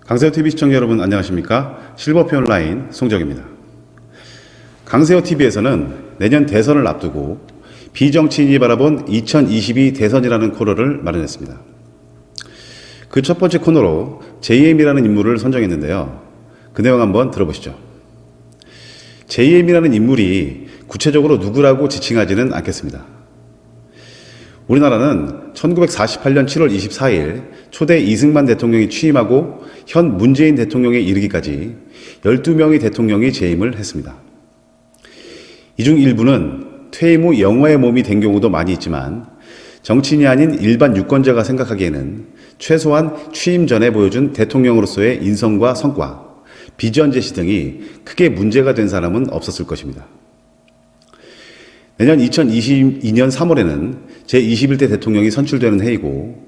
강세호TV 시청자 여러분 안녕하십니까? 실버표 온라인 송정입니다. 강세호TV에서는 내년 대선을 앞두고 비정치인이 바라본 2022 대선이라는 코너를 마련했습니다. 그 첫 번째 코너로 JM이라는 인물을 선정했는데요. 그 내용 한번 들어보시죠. JM이라는 인물이 구체적으로 누구라고 지칭하지는 않겠습니다. 우리나라는 1948년 7월 24일 초대 이승만 대통령이 취임하고 현 문재인 대통령에 이르기까지 12명의 대통령이 재임을 했습니다. 이 중 일부는 퇴임 후 영화의 몸이 된 경우도 많이 있지만 정치인이 아닌 일반 유권자가 생각하기에는 최소한 취임 전에 보여준 대통령으로서의 인성과 성과, 비전 제시 등이 크게 문제가 된 사람은 없었을 것입니다. 내년 2022년 3월에는 제21대 대통령이 선출되는 해이고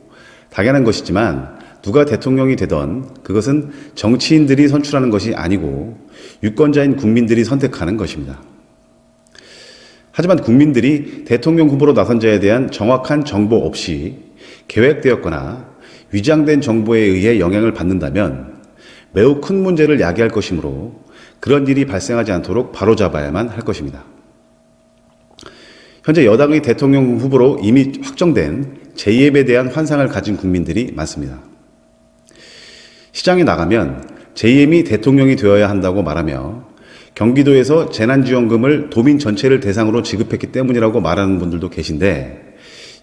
당연한 것이지만 누가 대통령이 되던 그것은 정치인들이 선출하는 것이 아니고 유권자인 국민들이 선택하는 것입니다. 하지만 국민들이 대통령 후보로 나선 자에 대한 정확한 정보 없이 계획되었거나 위장된 정보에 의해 영향을 받는다면 매우 큰 문제를 야기할 것이므로 그런 일이 발생하지 않도록 바로잡아야만 할 것입니다. 현재 여당의 대통령 후보로 이미 확정된 JM에 대한 환상을 가진 국민들이 많습니다. 시장에 나가면 JM이 대통령이 되어야 한다고 말하며 경기도에서 재난지원금을 도민 전체를 대상으로 지급했기 때문이라고 말하는 분들도 계신데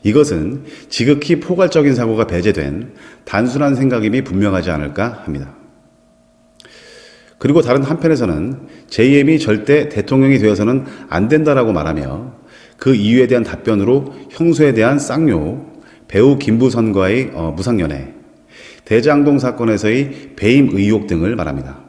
이것은 지극히 포괄적인 사고가 배제된 단순한 생각임이 분명하지 않을까 합니다. 그리고 다른 한편에서는 JM이 절대 대통령이 되어서는 안 된다라고 말하며 그 이유에 대한 답변으로 형수에 대한 쌍욕, 배우 김부선과의 무상연애, 대장동 사건에서의 배임 의혹 등을 말합니다.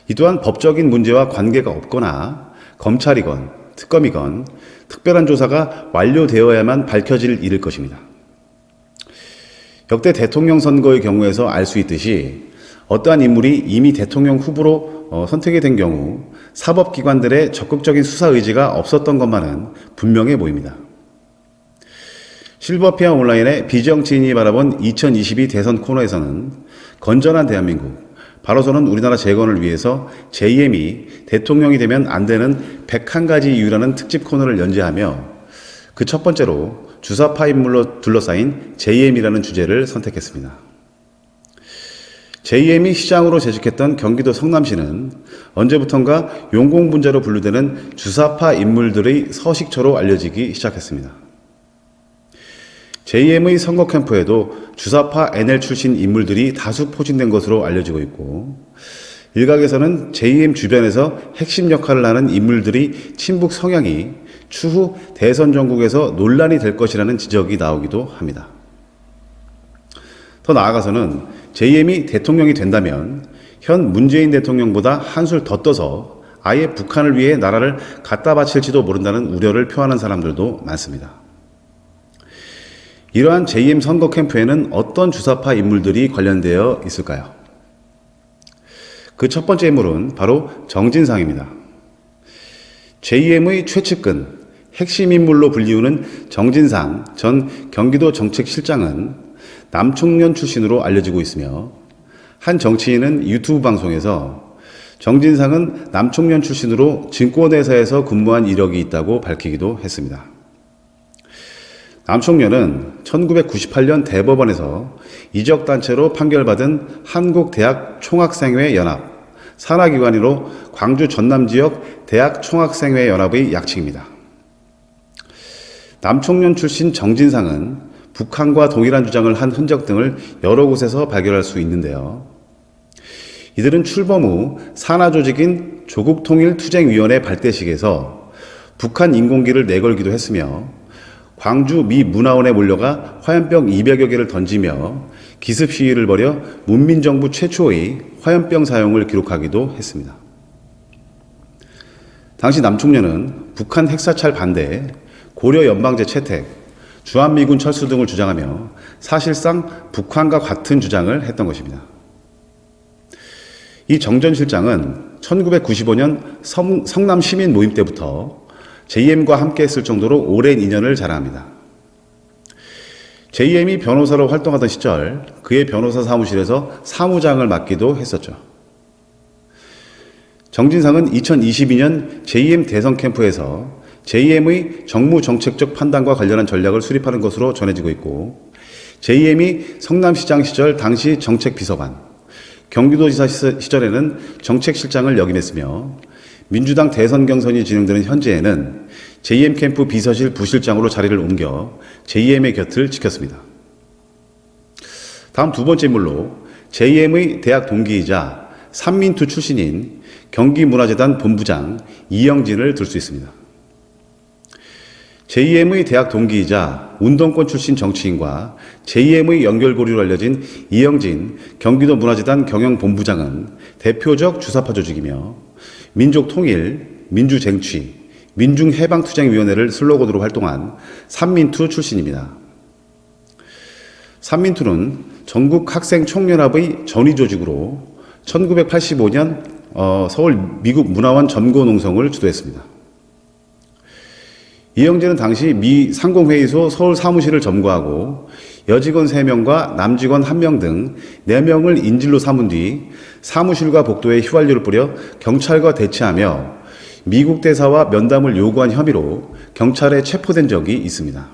이 또한 법적인 문제와 관계가 없거나 검찰이건 특검이건 특별한 조사가 완료되어야만 밝혀질 일일 것입니다. 역대 대통령 선거의 경우에서 알 수 있듯이 어떠한 인물이 이미 대통령 후보로 선택이 된 경우 사법기관들의 적극적인 수사 의지가 없었던 것만은 분명해 보입니다. 실버피아 온라인의 비정치인이 바라본 2022 대선 코너에서는 건전한 대한민국, 바로서는 우리나라 재건을 위해서 JM이 대통령이 되면 안 되는 101가지 이유라는 특집 코너를 연재하며 그 첫 번째로 주사파 인물로 둘러싸인 JM이라는 주제를 선택했습니다. JM이 시장으로 재직했던 경기도 성남시는 언제부턴가 용공분자로 분류되는 주사파 인물들의 서식처로 알려지기 시작했습니다. JM의 선거 캠프에도 주사파 NL 출신 인물들이 다수 포진된 것으로 알려지고 있고 일각에서는 JM 주변에서 핵심 역할을 하는 인물들이 친북 성향이 추후 대선 전국에서 논란이 될 것이라는 지적이 나오기도 합니다. 더 나아가서는 JM이 대통령이 된다면 현 문재인 대통령보다 한술 더 떠서 아예 북한을 위해 나라를 갖다 바칠지도 모른다는 우려를 표하는 사람들도 많습니다. 이러한 JM 선거 캠프에는 어떤 주사파 인물들이 관련되어 있을까요? 그 첫 번째 인물은 바로 정진상입니다. JM의 최측근, 핵심 인물로 불리우는 정진상 전 경기도 정책실장은 남청년 출신으로 알려지고 있으며 한 정치인은 유튜브 방송에서 정진상은 남청년 출신으로 증권회사에서 근무한 이력이 있다고 밝히기도 했습니다. 남청년은 1998년 대법원에서 이적단체로 판결받은 한국대학총학생회 연합, 산하기관으로 광주 전남지역 대학총학생회 연합의 약칭입니다. 남청년 출신 정진상은 북한과 동일한 주장을 한 흔적 등을 여러 곳에서 발견할 수 있는데요. 이들은 출범 후 산하 조직인 조국통일투쟁위원회 발대식에서 북한 인공기를 내걸기도 했으며 광주 미 문화원에 몰려가 화염병 200여 개를 던지며 기습 시위를 벌여 문민정부 최초의 화염병 사용을 기록하기도 했습니다. 당시 남청년은 북한 핵사찰 반대, 고려 연방제 채택, 주한미군 철수 등을 주장하며 사실상 북한과 같은 주장을 했던 것입니다. 이 정 전 실장은 1995년 성남 시민 모임 때부터 JM과 함께 했을 정도로 오랜 인연을 자랑합니다. JM이 변호사로 활동하던 시절 그의 변호사 사무실에서 사무장을 맡기도 했었죠. 정진상은 2022년 JM 대선 캠프에서 JM의 정무정책적 판단과 관련한 전략을 수립하는 것으로 전해지고 있고, JM이 성남시장 시절 당시 정책비서관, 경기도지사 시절에는 정책실장을 역임했으며, 민주당 대선 경선이 진행되는 현재에는 JM 캠프 비서실 부실장으로 자리를 옮겨 JM의 곁을 지켰습니다. 다음 두 번째 인물로 JM의 대학 동기이자 삼민투 출신인 경기문화재단 본부장 이영진을 들 수 있습니다. JM의 대학 동기이자 운동권 출신 정치인과 JM의 연결고리로 알려진 이영진 경기도문화재단 경영본부장은 대표적 주사파 조직이며 민족통일, 민주쟁취, 민중해방투쟁위원회를 슬로건으로 활동한 삼민투 출신입니다. 삼민투는 전국학생총연합의 전위조직으로 1985년 서울 미국 문화원 점거농성을 주도했습니다. 이영진은 당시 미 상공회의소 서울 사무실을 점거하고 여직원 3명과 남직원 1명 등 4명을 인질로 삼은 뒤 사무실과 복도에 휘발유를 뿌려 경찰과 대치하며 미국 대사와 면담을 요구한 혐의로 경찰에 체포된 적이 있습니다.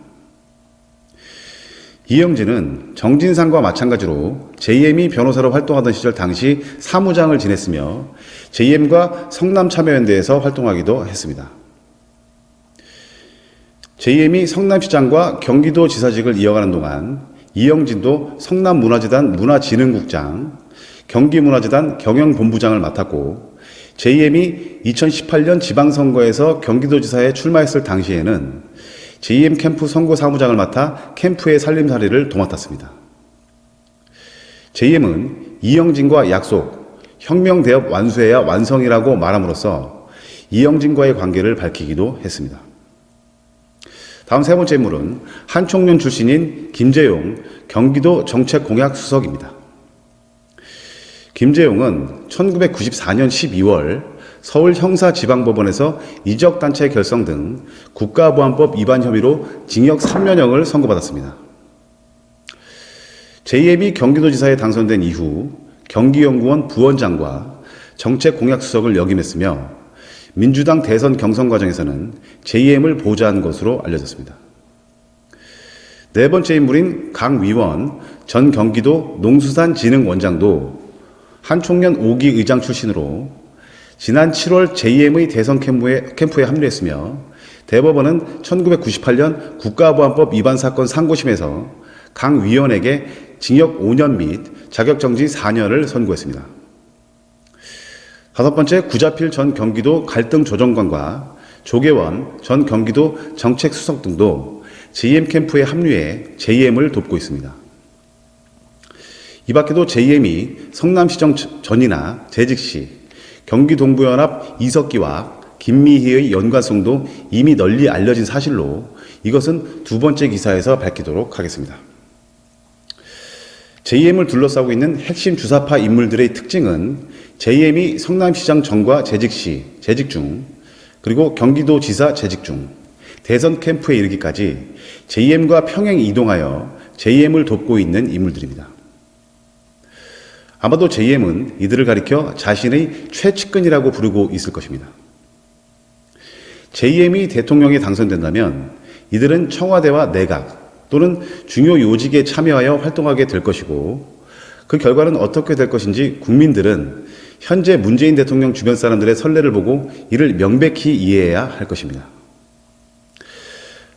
이영진은 정진상과 마찬가지로 JM이 변호사로 활동하던 시절 당시 사무장을 지냈으며 JM과 성남참여연대에서 활동하기도 했습니다. JM이 성남시장과 경기도지사직을 이어가는 동안 이영진도 성남문화재단 문화진흥국장, 경기문화재단 경영본부장을 맡았고, JM이 2018년 지방선거에서 경기도지사에 출마했을 당시에는 JM 캠프 선거사무장을 맡아 캠프의 살림살이를 도맡았습니다. JM은 이영진과 약속, 혁명대업 완수해야 완성이라고 말함으로써 이영진과의 관계를 밝히기도 했습니다. 다음 세 번째 인물은 한총련 출신인 김재용 경기도 정책공약수석입니다. 김재용은 1994년 12월 서울 형사지방법원에서 이적단체 결성 등 국가보안법 위반 혐의로 징역 3년형을 선고받았습니다. JM이 경기도지사에 당선된 이후 경기연구원 부원장과 정책공약수석을 역임했으며 민주당 대선 경선 과정에서는 JM을 보좌한 것으로 알려졌습니다. 네 번째 인물인 강위원 전 경기도 농수산진흥원장도 한총련 5기 의장 출신으로 지난 7월 JM의 대선 캠프에 합류했으며 대법원은 1998년 국가보안법 위반 사건 상고심에서 강 위원에게 징역 5년 및 자격정지 4년을 선고했습니다. 다섯 번째, 구자필 전 경기도 갈등조정관과 조계원 전 경기도 정책수석 등도 JM 캠프에 합류해 JM을 돕고 있습니다. 이 밖에도 JM이 성남시정 전이나 재직시, 경기동부연합 이석기와 김미희의 연관성도 이미 널리 알려진 사실로 이것은 두 번째 기사에서 밝히도록 하겠습니다. JM을 둘러싸고 있는 핵심 주사파 인물들의 특징은 JM이 성남시장 전과 재직 시, 재직 중, 그리고 경기도지사 재직 중, 대선 캠프에 이르기까지 JM과 평행 이동하여 JM을 돕고 있는 인물들입니다. 아마도 JM은 이들을 가리켜 자신의 최측근이라고 부르고 있을 것입니다. JM이 대통령에 당선된다면 이들은 청와대와 내각 또는 중요 요직에 참여하여 활동하게 될 것이고, 그 결과는 어떻게 될 것인지 국민들은 현재 문재인 대통령 주변 사람들의 선례를 보고 이를 명백히 이해해야 할 것입니다.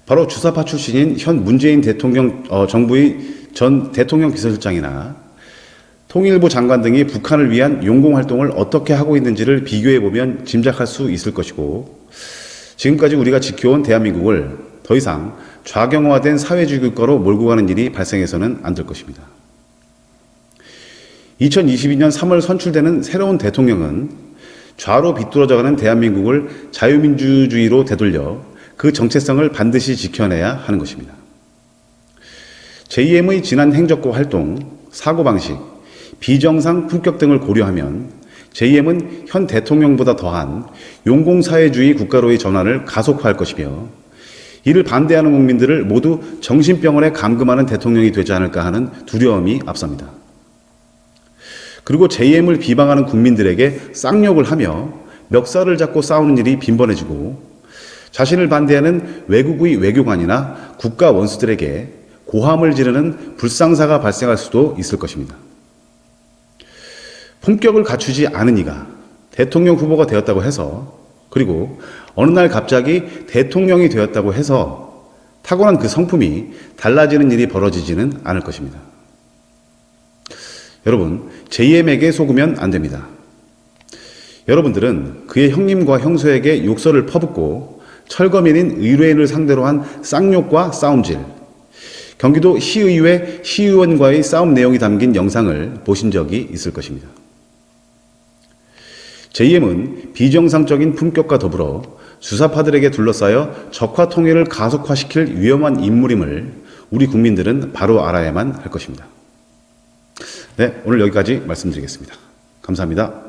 바로 주사파 출신인 현 문재인 대통령 정부의 전 대통령 비서실장이나 통일부 장관 등이 북한을 위한 용공활동을 어떻게 하고 있는지를 비교해보면 짐작할 수 있을 것이고, 지금까지 우리가 지켜온 대한민국을 더 이상 좌경화된 사회주의 국가로 몰고 가는 일이 발생해서는 안 될 것입니다. 2022년 3월 선출되는 새로운 대통령은 좌로 비뚤어져가는 대한민국을 자유민주주의로 되돌려 그 정체성을 반드시 지켜내야 하는 것입니다. JM의 지난 행적과 활동, 사고방식, 비정상 품격 등을 고려하면 JM은 현 대통령보다 더한 용공사회주의 국가로의 전환을 가속화할 것이며, 이를 반대하는 국민들을 모두 정신병원에 감금하는 대통령이 되지 않을까 하는 두려움이 앞섭니다. 그리고 JM을 비방하는 국민들에게 쌍욕을 하며 멱살을 잡고 싸우는 일이 빈번해지고 자신을 반대하는 외국의 외교관이나 국가 원수들에게 고함을 지르는 불상사가 발생할 수도 있을 것입니다. 품격을 갖추지 않은 이가 대통령 후보가 되었다고 해서, 그리고 어느 날 갑자기 대통령이 되었다고 해서 타고난 그 성품이 달라지는 일이 벌어지지는 않을 것입니다. 여러분, JM에게 속으면 안 됩니다. 여러분들은 그의 형님과 형수에게 욕설을 퍼붓고 철거민인 의뢰인을 상대로 한 쌍욕과 싸움질, 경기도 시의회 시의원과의 싸움 내용이 담긴 영상을 보신 적이 있을 것입니다. JM은 비정상적인 품격과 더불어 주사파들에게 둘러싸여 적화 통일을 가속화시킬 위험한 인물임을 우리 국민들은 바로 알아야만 할 것입니다. 네, 오늘 여기까지 말씀드리겠습니다. 감사합니다.